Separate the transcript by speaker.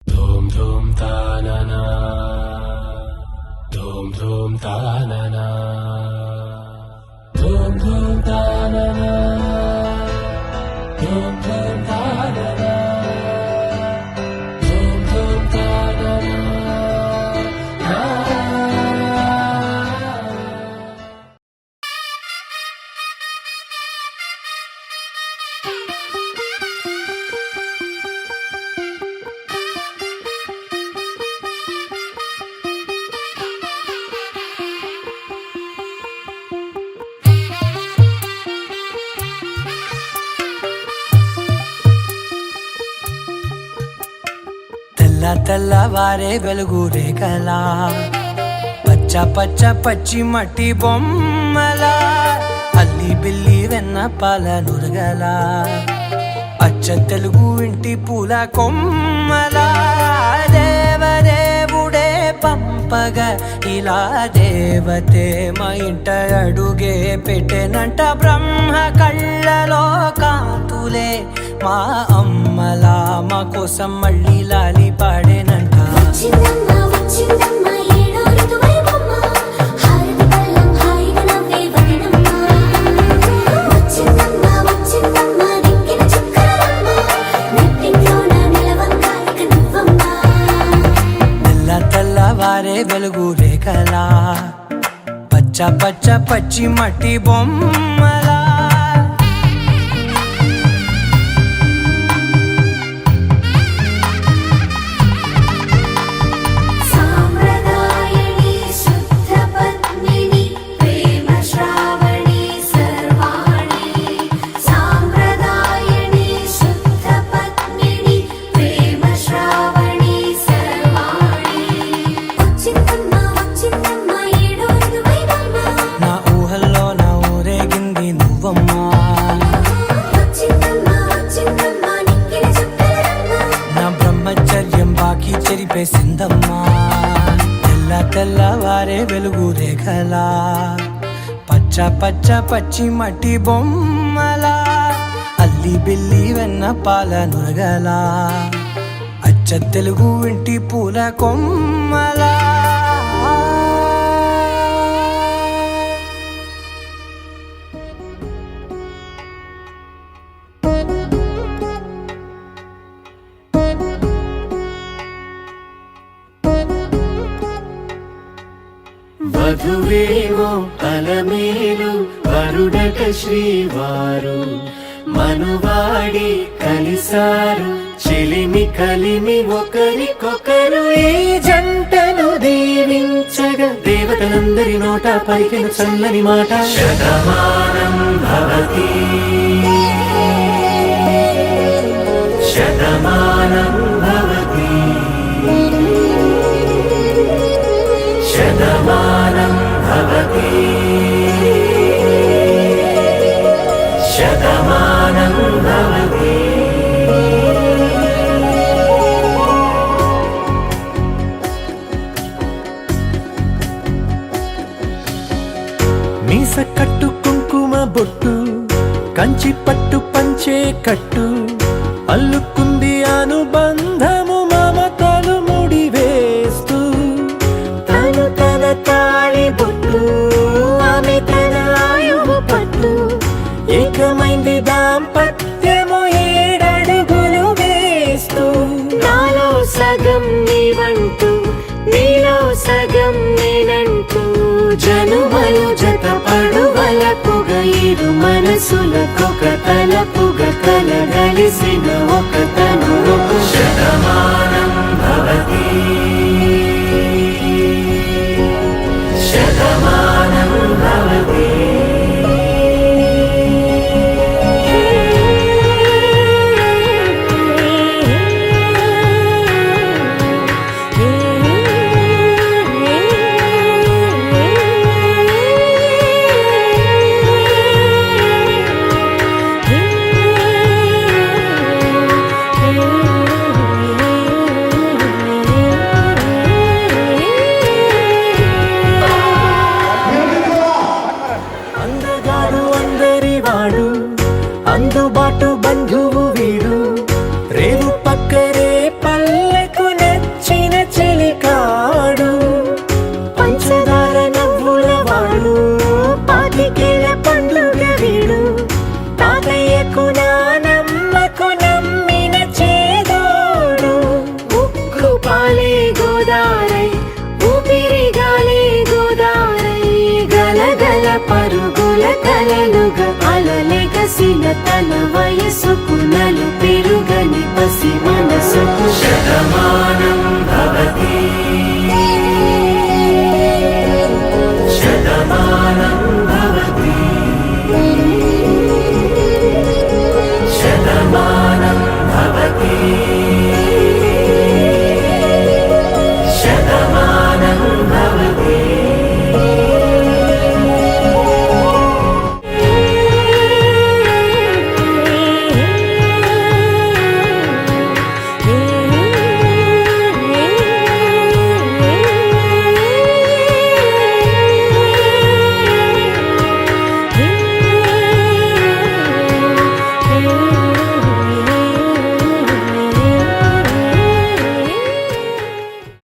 Speaker 1: धूम धूम तानना धूम धूम तानना धूम धूम तानना धूम धूम तानना धूम धूम तानना
Speaker 2: తెల్లవారే వెలుగు రేఖలా పచ్చ పచ్చ పచ్చి మట్టి బొమ్మలా అల్లి బిల్లి వెన్న పాల నురగలా అచ్చ తెలుగు ఇంటి పూల కొమ్మలా దేవదేవుడే పంపగా ఇలా దేవతే మా ఇంట అడుగే పెట్టెనంట బ్రహ్మ కళ్ళలో కాంతులే మా అమ్మలా మా కోసం మళ్ళీ లాలి పాడేనంట. తెల్లవారే వెలుగు రేఖలా పచ్చ పచ్చ పచ్చి మట్టి బొమ్మలా చెరిపేసిందమ్మా. తెల్లవారే వెలుగు రేఖలా పచ్చ పచ్చ పచ్చి మట్టి బొమ్మలా అల్లి బిల్లి వెన్న పాల నురగలా అచ్చ తెలుగు ఇంటి పూల కొమ్మలా.
Speaker 1: వధువేమో అలమేలు వరుడట శ్రీవారు మనువాడి కలిసారు చెలిమి కలిమి ఒకరికొకరు ఈ జంటను దీవించగా దేవతలందరి నోట పలికిన చల్లని మాట శతమానం భవతి శతమానం భవతి శతమానం భవతి శతమానం భవతి.
Speaker 2: మీస కట్టు కుంకుమ బొట్టు కంచి పట్టు పంచే కట్టు అల్లుకుంది అనుబంధము మమతలు ముడివేస్తూ తను తన తాళి బొట్టు ఆమె తన ఆయువు పట్టు ఏకమైంది దాంపత్యము 7 అడుగులు వేస్తూ నాలో సగం నీవంటూ నీలో సగం నేనంటూ జనుమలు జత పడువలపుగ ఇరు మనసులకొక తలపుగ కలగలిసిన ఒక తను శతమానం భవతి శతమానం భవతి.
Speaker 3: కలలుగా అలలెగసిన తన వయసుకు నలు పెరుగని పసి మనసుకు
Speaker 1: శతమానం